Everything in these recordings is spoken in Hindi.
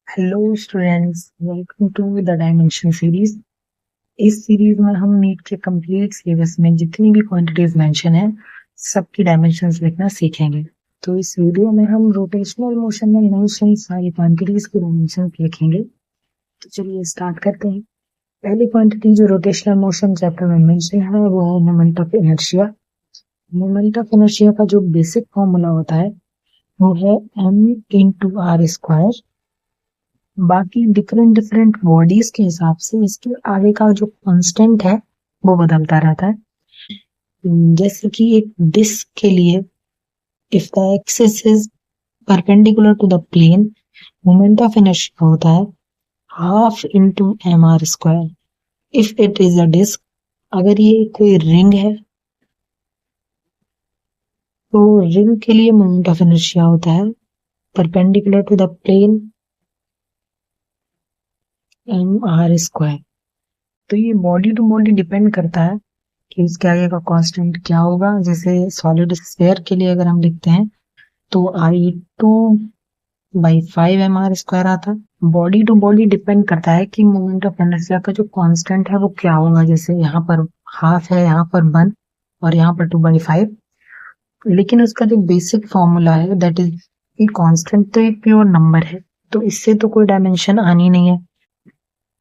Hello students, welcome to the dimension series. इस सीरीज में हम नीट के कंप्लीट सिलेबस में जितनी भी क्वांटिटीज मेंशन है सबकी डायमेंशंस लिखना सीखेंगे। तो इस वीडियो में हम रोटेशनल मोशन में मेंशन सारी क्वांटिटीज की डायमेंशंस लिखेंगे। तो चलिए स्टार्ट करते हैं। पहली क्वांटिटी जो रोटेशनल मोशन चैप्टर में मेंशन है वो है moment of inertia. Moment of inertia का जो बेसिक फॉर्मूला होता है वो है m/r²। बाकी डिफरेंट डिफरेंट बॉडीज के हिसाब से इसके आगे का जो कांस्टेंट है वो बदलता रहता है। जैसे कि एक डिस्क के लिए if the axis is perpendicular to the plane, moment of inertia होता है half into mr²। If it is a disk, अगर ये कोई रिंग है तो रिंग के लिए मोमेंट ऑफ इनर्शिया होता है perpendicular to the plane mr²। तो ये बॉडी टू बॉडी डिपेंड करता है कि इसके आगे का कांस्टेंट क्या होगा। जैसे सॉलिड स्फीयर के लिए अगर हम लिखते हैं तो I2/5mr² आता है। बॉडी टू बॉडी डिपेंड करता है कि मोमेंट ऑफ इनर्शिया का जो कांस्टेंट है वो क्या होगा। जैसे यहाँ पर हाफ है, यहाँ पर 1 और यहाँ पर 2/5। लेकिन उसका जो बेसिक फॉर्मूला है दैट इज कांस्टेंट तो एक प्योर नंबर है, तो इससे तो कोई डायमेंशन आनी नहीं है।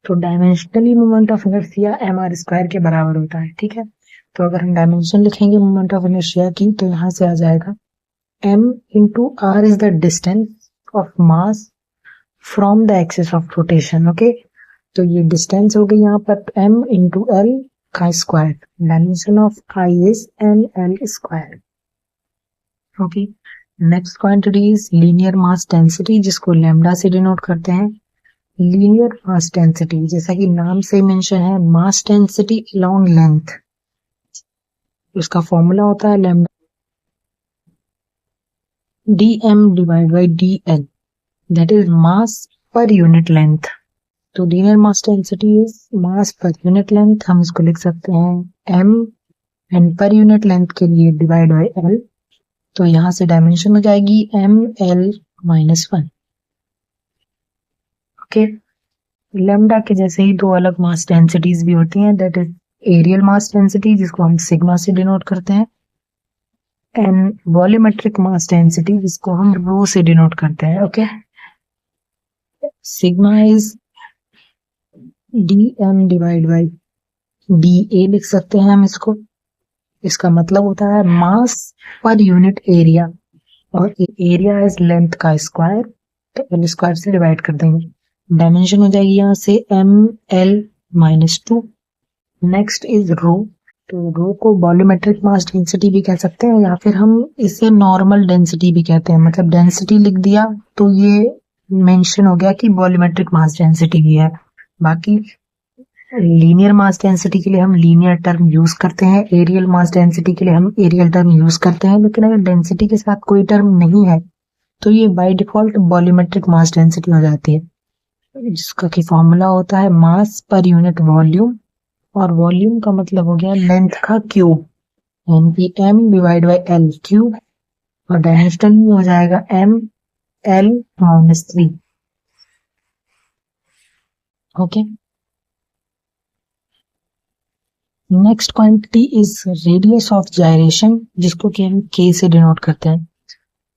तो dimensionally moment of inertia mr² के बराबर होता है। ठीक है, तो अगर हम डायमेंशन लिखेंगे मोमेंट ऑफ इनर्शिया की तो यहाँ से आ जाएगा m/r is the distance of mass from the axis of rotation. Okay, तो ये डिस्टेंस हो गई यहाँ पर m/l का square. Dimension of I is nl²। Okay, next quantity is linear mass density, जिसको लैम्डा से डिनोट करते हैं। लीनियर मास डेंसिटी जैसा कि नाम से मेंशन है, मास डेंसिटी अलोंग लेंथ। उसका फॉर्मूला होता है lambda dm/dl, that is mass per unit length। तो linear mass density is mass per unit length. हम इसको लिख सकते हैं m, and per unit length के लिए डिवाइड बाय l। तो यहाँ से डायमेंशन हो जाएगी ml-1। ओके, लैम्डा के जैसे ही दो अलग मास डेंसिटीज भी होती हैं, that is areal mass density जिसको हम सिग्मा से डिनोट करते हैं, एंड वॉल्यूमेट्रिक मास डेंसिटी जिसको हम रो से डिनोट करते हैं। Okay, sigma is dm divide by dA लिख सकते हैं हम इसको। इसका मतलब होता है मास पर यूनिट एरिया, और एरिया इज लेंथ का स्क्वायर, तो l² से डिवाइड कर देंगे। डायमेंशन हो जाएगी यहाँ से ml-2। नेक्स्ट इज रो। तो रो को वॉल्यूमेट्रिक मास डेंसिटी भी कह सकते हैं, या फिर हम इसे नॉर्मल डेंसिटी भी कहते हैं। मतलब डेंसिटी लिख दिया तो ये मेंशन हो गया कि वॉल्यूमेट्रिक मास डेंसिटी भी है। बाकी लीनियर मास डेंसिटी के लिए हम लीनियर टर्म यूज करते हैं, एरियल मास डेंसिटी के लिए हम एरियल टर्म यूज करते हैं। लेकिन अगर डेंसिटी के साथ कोई टर्म नहीं है तो ये by default volumetric mass density हो जाती है, जिसका की फॉर्मूला होता है मास पर यूनिट वॉल्यूम, और वॉल्यूम का मतलब हो गया लेंथ का क्यूब, यानी m divide by l cube, और डायमेंशन में हो जाएगा ml-3। Okay, next quantity is radius of gyration, जिसको कि हम k से डिनोट करते हैं।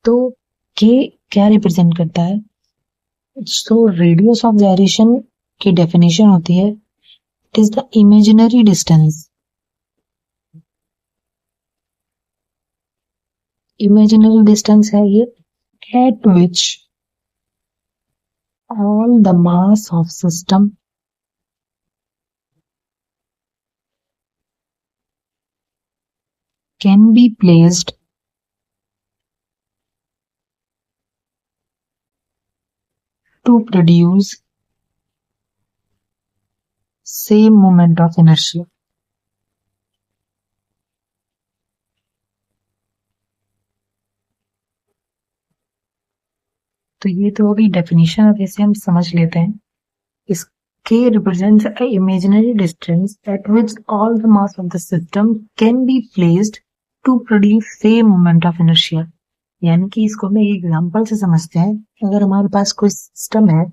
तो k क्या रिप्रेजेंट करता है? तो रेडियस ऑफ जायरेशन की डेफिनेशन होती है it is the imaginary distance. Imaginary distance है ये at which all the mass of system can be placed to produce same moment of inertia। तो ये तो होगी डेफिनेशन, अब इसे हम समझ लेते हैं। इसके represents a imaginary distance at which all the mass of the system can be placed to produce same moment of inertia। यानी कि इसको हम एक एग्जांपल से समझते हैं। अगर हमारे पास कोई सिस्टम है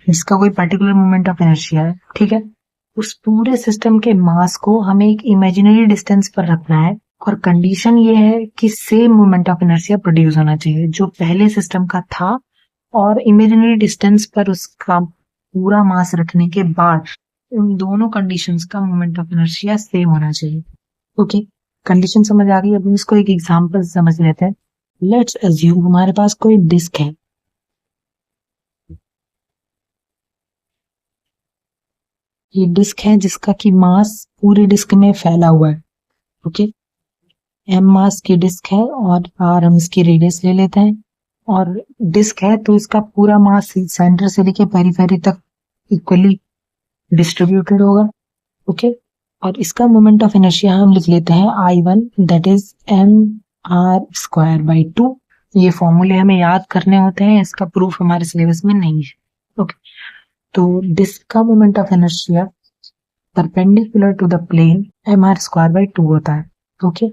जिसका कोई पर्टिकुलर मोमेंट ऑफ इनर्शिया है, ठीक है, उस पूरे सिस्टम के मास को हमें एक इमेजिनरी डिस्टेंस पर रखना है और कंडीशन ये है कि same moment of inertia produce होना चाहिए जो पहले सिस्टम का था, और इमेजिनरी डिस्टेंस पर उसका पूरा मास रखने के बाद उन दोनों कंडीशंस का मोमेंट ऑफ इनर्शिया सेम होना चाहिए। ओके, कंडीशन समझ आ गई। अब इसको एक एग्जांपल समझ लेते हैं। लेट्स अज्यूम हमारे पास कोई डिस्क है, ये डिस्क है जिसका की मास पूरी डिस्क में फैला हुआ है। ओके, एम मास की डिस्क है और आर हम इसकी रेडियस ले लेते हैं, और डिस्क है तो इसका पूरा मास सेंटर से लेके पेरिफेरी तक इक्वली डिस्ट्रीब्यूटेड होगा। ओके, और इसका मोमेंट ऑफ इनर्शिया हम लिख लेते हैं I1, that is M R square by 2। ये फॉर्मूले हमें याद करने होते हैं, इसका प्रूफ हमारे सिलेबस में नहीं है। ओके, तो डिस्क का moment of inertia perpendicular to the plane M R square by 2 होता है। ओके,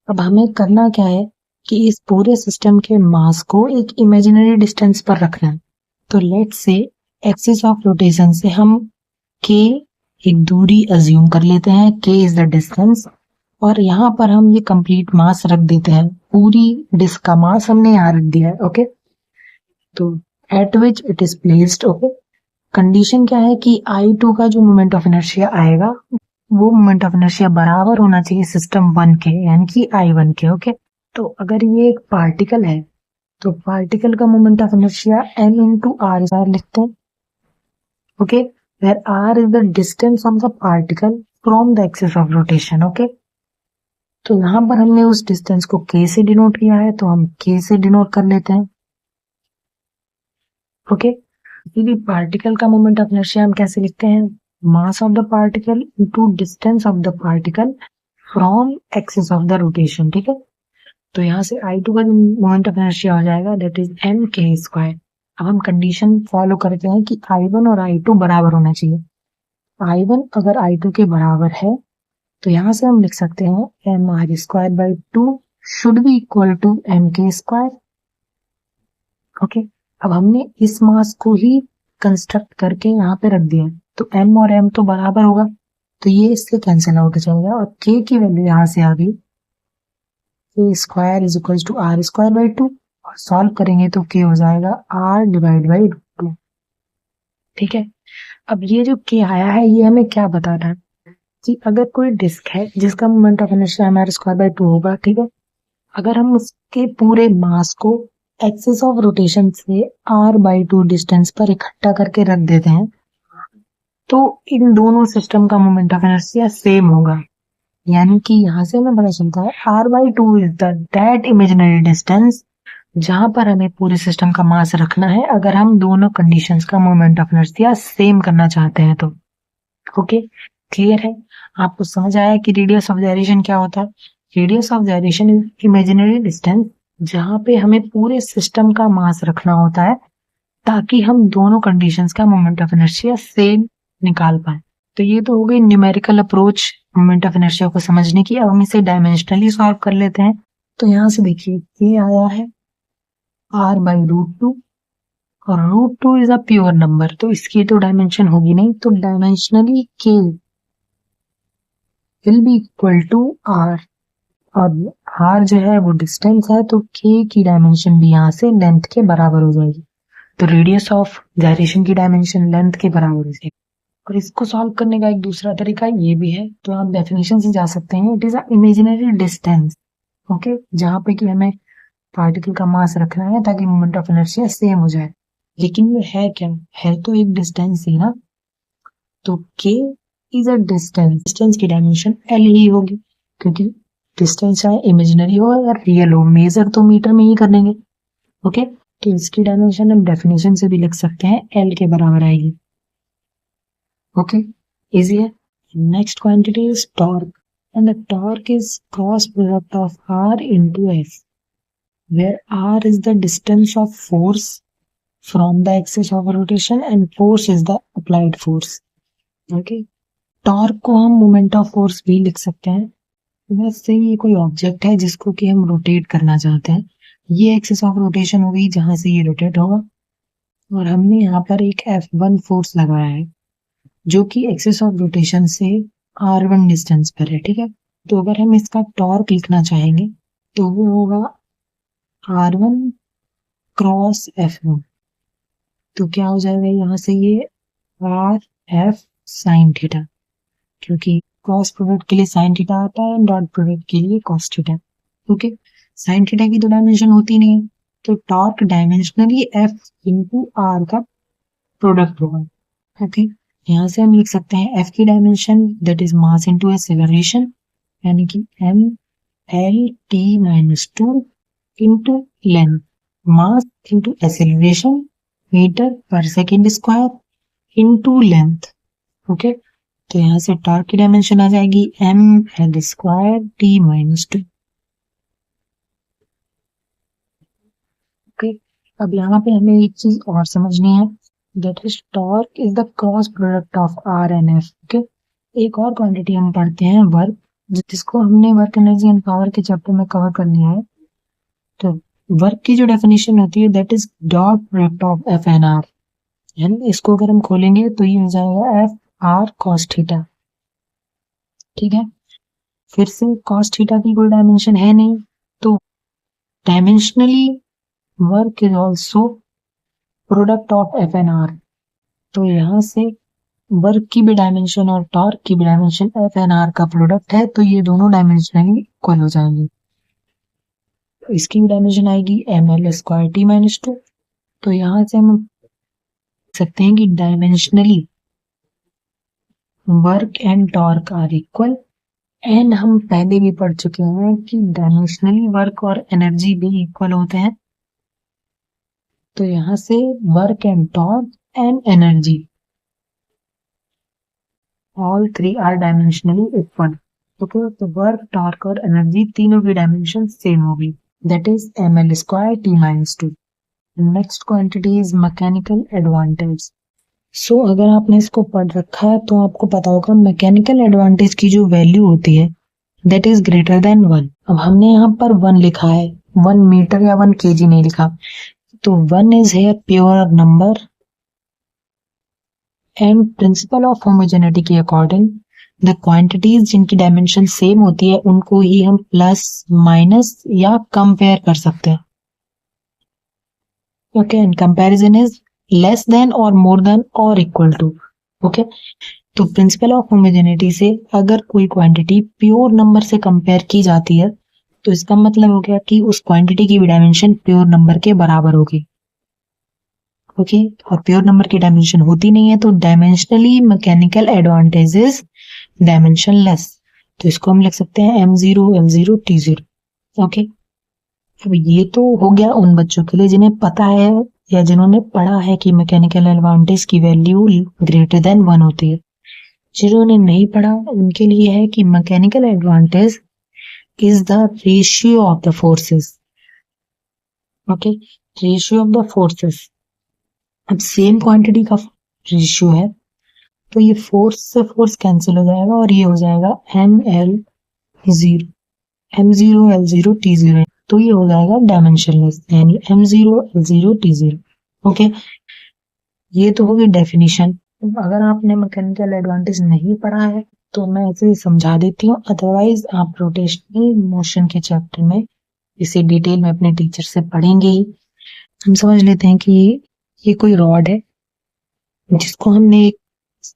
अब हमें करना क्या है कि इस पूरे सिस्टम के मास को एक इमेजिनरी डिस्टेंस पर रखना है। तो let's say axis of rotation से हम के एक दूरी अज्यूम कर लेते हैं, के इज द डिस्टेंस, और यहाँ पर हम ये कंप्लीट मास रख देते हैं। पूरी डिस्क का मास हमने यहाँ रख दिया है। ओके, तो eight which it is placed. Okay, condition क्या है कि I2 का जो मोमेंट ऑफ इनर्शिया आएगा वो मोमेंट ऑफ इनर्शिया बराबर होना चाहिए सिस्टम 1 के, यानी कि I1 के। ओके, तो अगर ये एक पार्टिकल है तो पार्टिकल का moment of inertia m into R square लिखते हैं। Okay, where r is the distance of the particle from the axis of rotation। Okay, तो यहाँ पर हमने उस डिस्टेंस को k से डिनोट किया है, तो हम k से डिनोट कर लेते हैं। ओके, किसी भी पार्टिकल का मोमेंट ऑफ इनर्शिया हम कैसे लिखते हैं? Mass of the particle into distance of the particle from axis of the rotation. ठीक है, तो यहाँ से I2 का जो मोमेंट ऑफ इनर्शिया हो जाएगा दैट इज एम के स्क्वायर। अब हम कंडीशन फॉलो करते हैं कि I1 और I2 बराबर होना चाहिए। I1 अगर I2 के बराबर है तो यहाँ से हम लिख सकते हैं M R square by 2 should be equal to M के स्क्वायर। ओके, अब हमने इस मास को ही कंस्ट्रक्ट करके यहाँ पे रख दिया है, तो m और m तो बराबर होगा, तो ये इससे कैंसिल आउट हो जाएगा और k की वैल्यू यहाँ से आ गई k square is equal to R square by 2, और सॉल्व करेंगे तो k हो जाएगा r डिवाइड बाई 2। ठीक है, अब ये जो k आया है ये हमें क्या बता रहा है कि अगर कोई डिस्क है जिसका moment of inertia M R square by 2 होगा, ठीक है, अगर हम उसके पूरे मास को एक्सिस ऑफ रोटेशन से r बाई 2 डिस्टेंस पर इकट्ठा करके रख देते हैं तो इन दोनों सिस्टम का मोमेंट ऑफ इनर्शिया सेम होगा। यानी कि यहाँ से हमें पता चलता है r by 2 is that imaginary distance जहां पर हमें पूरे सिस्टम का मास रखना है अगर हम दोनों कंडीशंस का मोमेंट ऑफ इनर्शिया सेम करना चाहते हैं तो। ओके, क्लियर है? आपको समझ आया कि रेडियस ऑफ gyration क्या होता है? Radius of gyration is imaginary distance जहां पे हमें पूरे सिस्टम का मास रखना होता है ताकि हम दोनों कंडीशंस का मोमेंट ऑफ इनर्शिया सेम निकाल पाए। तो ये तो हो गई numerical approach moment of inertia को समझने की। अब हम इसे डायमेंशनली सॉल्व कर लेते हैं। तो यहाँ से देखिए ये आया है r बाई रूट 2 और root 2 is a pure number, तो इसकी तो डायमेंशन होगी नहीं, तो dimensionally k will be equal to r, और r जो है वो डिस्टेंस है तो k की डायमेंशन भी यहाँ से लेंथ के बराबर हो जाएगी। तो रेडियस ऑफ gyration की डायमेंशन लेंथ के बराबर हो जाएगी। और इसको सॉल्व करने का एक दूसरा तरीका ये भी है, तो आप डेफिनेशन से जा सकते हैं, it is a imaginary distance. Okay, जहां पे कि हमें पार्टिकल का मास रखना है ताकि मोमेंट ऑफ इनर्शिया सेम हो जाए। लेकिन ये है क्या? है तो एक डिस्टेंस ही ना, तो k is a distance, distance की डायमेंशन l ही होगी क्योंकि डिस्टेंस चाहे इमेजिनरी हो या रियल हो, मेजर तो मीटर में ही करेंगे। ओके, तो इसकी डायमेंशन हम डेफिनेशन से भी लिख सकते हैं l के बराबर आएगी। ओके, इजी है। Next quantity is torque and the torque is cross product of r into f where r is the distance of force from the axis of rotation and force is the applied force। Okay, torque को हम मोमेंट ऑफ फोर्स भी लिख सकते हैं। वैसे ये कोई ऑब्जेक्ट है जिसको कि हम रोटेट करना चाहते हैं, ये एक्सिस ऑफ रोटेशन होगी जहां से ये रोटेट होगा। और हमने यहाँ पर एक F1 फोर्स लगाया है जो कि एक्सिस ऑफ रोटेशन से R1 डिस्टेंस पर है, ठीक है। तो अगर हम इसका टॉर्क लिखना चाहेंगे तो वो होगा R1 क्रॉस F1। तो क्या हो जाएगा यहाँ से, ये आर एफ साइन थीटा, क्योंकि क्रॉस प्रोडक्ट के लिए साइन थीटा आता है, डॉट प्रोडक्ट के लिए cos theta. Okay, sine theta की तो डायमेंशन होती नहीं है, तो torque dimensionally F into R का प्रोडक्ट होगा। ओके, यहाँ से हम लिख सकते हैं एफ की dimension that is mass into acceleration, यानी कि M L T minus two into length, mass into acceleration metre पर second square into length. Okay, तो यहाँ से टॉर्क की डायमेंशन आ जाएगी M L square T minus two. Okay, अब यहाँ पे हमें एक चीज और समझनी है, that is torque is the cross product of R and F. Okay, एक और क्वांटिटी हम पढ़ते हैं वर्क, जिसको हमने वर्क एनर्जी एंड पावर के चैप्टर में कवर कर लिया है। तो वर्क की जो डेफिनेशन होती है that is dot product of F and R, यानी इसको अगर हम खोलेंगे तो ये हो जाएगा एफ आर कॉस थीटा। ठीक है, फिर से कॉस थीटा की कोई डायमेंशन है नहीं, तो dimensionally work is also product of F and R. तो यहाँ से वर्क की भी डायमेंशन और टॉर्क की भी डायमेंशन एफ एन आर का प्रोडक्ट है, तो ये दोनों डायमेंशनली इक्वल हो जाएंगे। तो इसकी भी डायमेंशन आएगी M L square T minus two. तो यहाँ से हम सकते हैं कि dimensionally work and torque are equal, and हम पहले भी पढ़ चुके हैं कि डायमेंशनली वर्क और एनर्जी भी इक्वल होते हैं। तो यहाँ से work and torque and energy all three are dimensionally equal. Okay, तो वर्क टॉर्क और एनर्जी तीनों की डायमेंशन सेम होगी, that is M L square T minus to. Next quantity is mechanical advantage. So अगर आपने इसको पढ़ रखा है तो आपको पता होगा मैकेनिकल एडवांटेज की जो वैल्यू होती है दैट इज ग्रेटर देन 1। अब हमने यहाँ पर 1 लिखा है, 1 मीटर या 1 केजी नहीं लिखा, तो 1 is here pure number, and principle of homogeneity के अकॉर्डिंग द क्वांटिटीज जिनकी डायमेंशन सेम होती है उनको ही हम प्लस माइनस या कंपेयर कर सकते हैं। Okay, and comparison is less than और मोर देन और इक्वल टू। ओके, तो प्रिंसिपल ऑफ होमोजेनिटी से अगर कोई क्वांटिटी प्योर नंबर से कंपेयर की जाती है तो इसका मतलब हो गया कि उस क्वांटिटी की भी डायमेंशन प्योर नंबर के बराबर होगी। ओके, और प्योर नंबर की डायमेंशन होती नहीं है, तो dimensionally mechanical advantage is dimensionless. तो इसको हम लिख सकते हैं M zero M zero T zero. Okay, अब ये तो हो गया उन बच्चों के लिए जिन्हें पता है या जिन्होंने पढ़ा है कि मैकेनिकल एडवांटेज की वैल्यू ग्रेटर देन 1 होती है। जिन्होंने नहीं पढ़ा उनके लिए है कि mechanical advantage is the ratio of the forces. Okay, ratio of the forces. अब सेम क्वांटिटी का रेशियो है, तो ये फोर्स से फोर्स कैंसिल हो जाएगा और ये हो जाएगा M L zero M zero L zero T zero. तो ये हो जाएगा डायमेंशनलेस, यानी M zero L zero T zero. Okay, ये तो होगी डेफिनेशन। अगर आपने मैकेनिकल एडवांटेज नहीं पढ़ा है तो मैं ऐसे ही समझा देती हूँ, अदरवाइज आप रोटेशनल मोशन के चैप्टर में इसे डिटेल में अपने टीचर से पढ़ेंगे ही। हम समझ लेते हैं कि ये कोई रॉड है जिसको हमने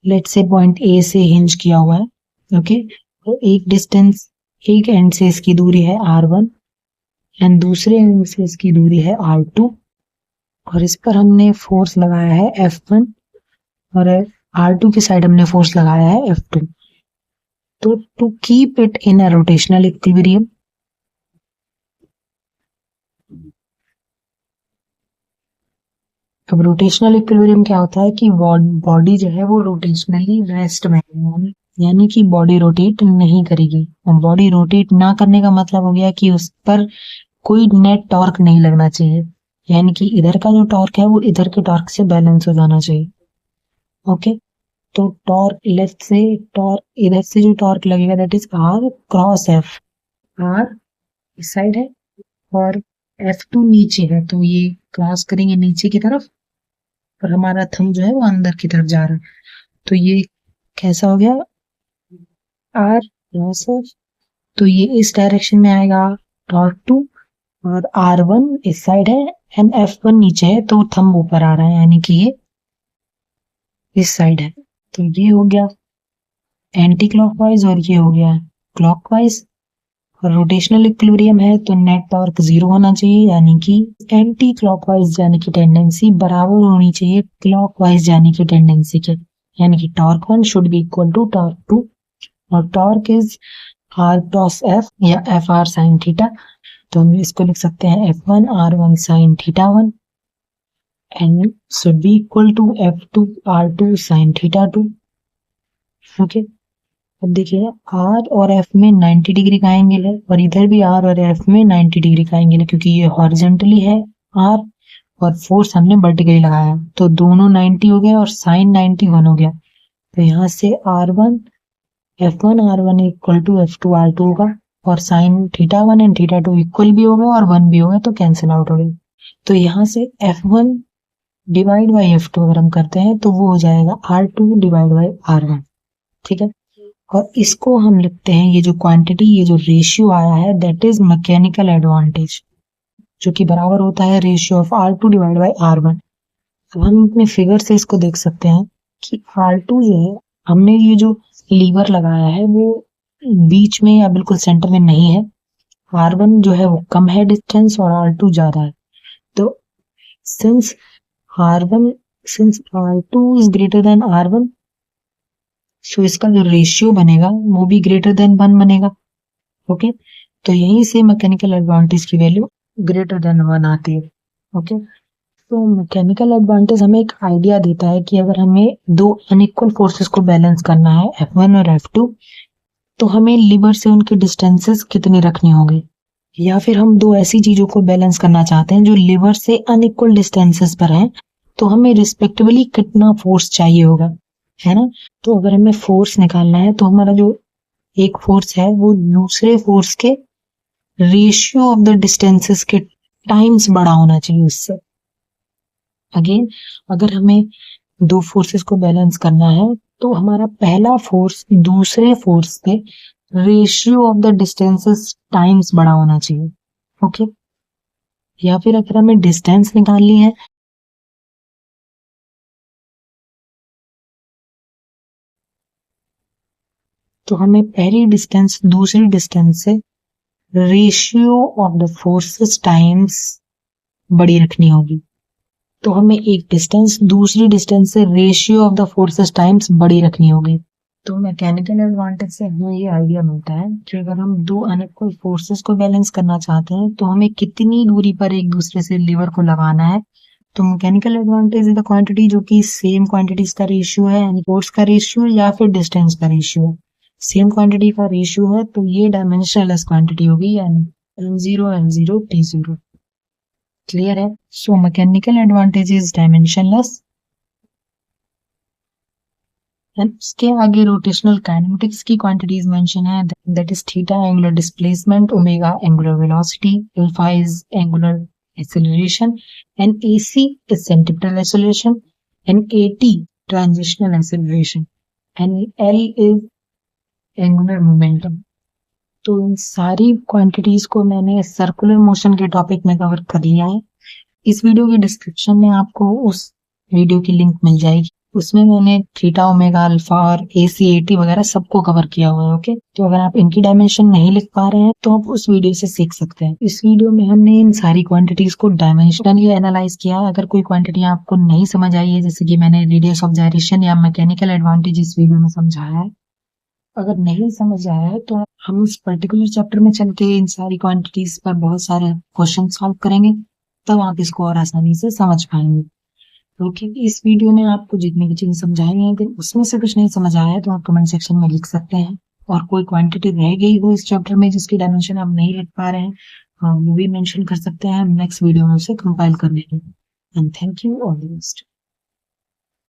लेट से पॉइंट ए से हिंज किया हुआ है। ओके, तो एक डिस्टेंस, एक एंड से इसकी दूरी है R1 एंड दूसरे एंड से इसकी दूरी है R2, और इस पर हमने फोर्स लगाया है F1 और R2 की साइड हमने फोर्स लगाया है F2। तो to keep it in a rotational equilibrium, अब रोटेशनल इक्विलिब्रियम क्या होता है कि बॉडी जो है वो रोटेशनली रेस्ट में है, यानी कि बॉडी रोटेट नहीं करेगी। और बॉडी रोटेट ना करने का मतलब हो गया कि उस पर कोई नेट टॉर्क नहीं लगना चाहिए, यानी कि इधर का जो टॉर्क है वो इधर के टॉर्क से बैलेंस हो जाना चाहिए। ओके, तो टॉर्क लेफ्ट से टॉर्क, इधर से जो टॉर्क लगेगा that is R cross F. R इस साइड है और F2 नीचे है, तो ये क्रॉस करेंगे नीचे की तरफ, और हमारा थंब जो है वो अंदर की तरफ जा रहा है। तो ये कैसा हो गया, आर प्लस, तो ये इस डायरेक्शन में आएगा टॉर्क टू, और R1 इस साइड है एंड F1 नीचे है, तो थंब ऊपर आ रहा है, यानी कि ये इस साइड है। तो ये हो गया एंटी क्लॉकवाइज और ये हो गया क्लॉकवाइज। और रोटेशनल इक्विलिब्रियम है तो नेट टॉर्क 0 होना चाहिए, यानी कि एंटी क्लॉकवाइज जाने की टेंडेंसी बराबर होनी चाहिए क्लॉकवाइज जाने की टेंडेंसी के, यानी कि torque 1 should be equal to torque 2, और torque is R cross F या FR साइन थीटा। तो हम इसको लिख सकते हैं F1 R1 sine theta 1 and should be equal to F2 R2 sine theta 2। Okay, अब देखिए R और F में 90 डिग्री का एंगल है, और इधर भी R और F में 90 डिग्री का एंगल है, क्योंकि ये हॉरिजॉन्टली है R और फोर्स हमने वर्टिकली लगाया, तो दोनों 90 हो गए और साइन 91 हो गया। तो यहाँ से R1 F1 R1 equal to F2 R2 होगा, और sign theta 1 and theta 2 equal भी हो गए और 1 भी हो गए, तो कैंसिल आउट हो गए। तो यहाँ से F1 डिवाइड बाई F2 अगर हम करते हैं तो वो हो जाएगा R2 डिवाइड बाई R1, ठीक है। और इसको हम लिखते हैं, ये जो क्वांटिटी, ये जो रेशियो आया है, दैट इज मैकेनिकल एडवांटेज, जो कि बराबर होता है ratio of R2 divide by R1। अब हम अपने फिगर से इसको देख सकते हैं कि R2 जो है, हमने ये जो लीवर लगाया है वो बीच में या बिल्कुल सेंटर में नहीं है, R1 जो है वो कम है डिस्टेंस और R2 ज्यादा है। तो since R2 is greater than R1, सो इसका जो रेशियो बनेगा वो भी ग्रेटर देन 1 बनेगा। ओके, तो यहीं से मैकेनिकल एडवांटेज की वैल्यू ग्रेटर देन 1 आती है। ओके, तो मैकेनिकल एडवांटेज हमें एक आइडिया देता है कि अगर हमें दो अनइक्वल फोर्सेस को बैलेंस करना है F1 और F2, तो हमें लीवर से उनके डिस्टेंसेस कितनी रखनी होगी, या फिर हम दो ऐसी चीजों को बैलेंस करना चाहते हैं जो लीवर से अनइक्वल डिस्टेंसेस पर हैं, तो हमें रिस्पेक्टिवली कितना फोर्स चाहिए होगा, है ना। तो अगर हमें फोर्स निकालना है तो हमारा जो एक फोर्स है वो दूसरे फोर्स के रेशियो ऑफ द डिस्टेंसेस के टाइम्स बड़ा होना चाहिए उससे। अगेन, अगर हमें दो फोर्सेस को बैलेंस करना है तो हमारा पहला फोर्स दूसरे फोर्स के ratio of the distances times बड़ा होना चाहिए। ओके, या फिर अगर हमें डिस्टेंस निकालनी है तो हमें पहली डिस्टेंस दूसरी डिस्टेंस से ratio of the forces times बड़ी रखनी होगी। तो हमें एक डिस्टेंस दूसरी डिस्टेंस से ratio of the forces times बड़ी रखनी होगी। तो मैकेनिकल एडवांटेज से हमें ये आइडिया मिलता है कि अगर हम दो अनइक्वल फोर्सेस को बैलेंस करना चाहते हैं तो हमें कितनी दूरी पर एक दूसरे से लीवर को लगाना है। तो mechanical advantage is the quantity जो कि सेम क्वांटिटीज का रेशियो है, यानी फोर्स का रेशियो या फिर डिस्टेंस का रेशियो है। सेम क्वांटिटी का रेशियो है तो ये डायमेंशनलेस क्वांटिटी होगी, यानी M0 M0 T0। क्लियर है? So mechanical advantage is dimensionless. उसके आगे रोटेशनल काइनेमेटिक्स की क्वांटिटीज मेंशन है, that is theta angular displacement, omega angular velocity, alpha is angular acceleration, and AC is centripetal acceleration, and AT transitional acceleration, and L is angular momentum. तो इन सारी क्वांटिटीज को मैंने सर्कुलर मोशन के टॉपिक में कवर कर लिया है। इस वीडियो के डिस्क्रिप्शन में आपको उस वीडियो की लिंक मिल जाएगी, उसमें मैंने थीटा ओमेगा अल्फा और AC AT वगैरह सबको कवर किया हुआ है। ओके, तो अगर आप इनकी डायमेंशन नहीं लिख पा रहे हैं तो आप उस वीडियो से सीख सकते हैं। इस वीडियो में हमने इन सारी क्वांटिटीज को डायमेंशनली एनालाइज किया है। अगर कोई क्वांटिटी आपको नहीं समझ आई है, जैसे कि मैंने रेडियस ऑफ जाइरेशन या मैकेनिकल एडवांटेज इस वीडियो में समझाया है, अगर नहीं समझ आया है तो हम उस पर्टिकुलर चैप्टर में चल के इन सारी क्वांटिटीज पर बहुत सारे क्वेश्चन सॉल्व करेंगे, तब आप इसको और आसानी से समझ पाएंगे। क्योंकि इस वीडियो में आपको जितनी भी चीजें समझाई हैं, अगर उसमें से कुछ नहीं समझ आया है तो आप कमेंट सेक्शन में लिख सकते हैं। और कोई क्वांटिटी रह गई हो इस चैप्टर में जिसकी डायमेंशन आप नहीं लिख पा रहे हैं, वो भी मेंशन कर सकते हैं, नेक्स्ट वीडियो में उसे कंपाइल कर लेंगे। And thank you, all the best.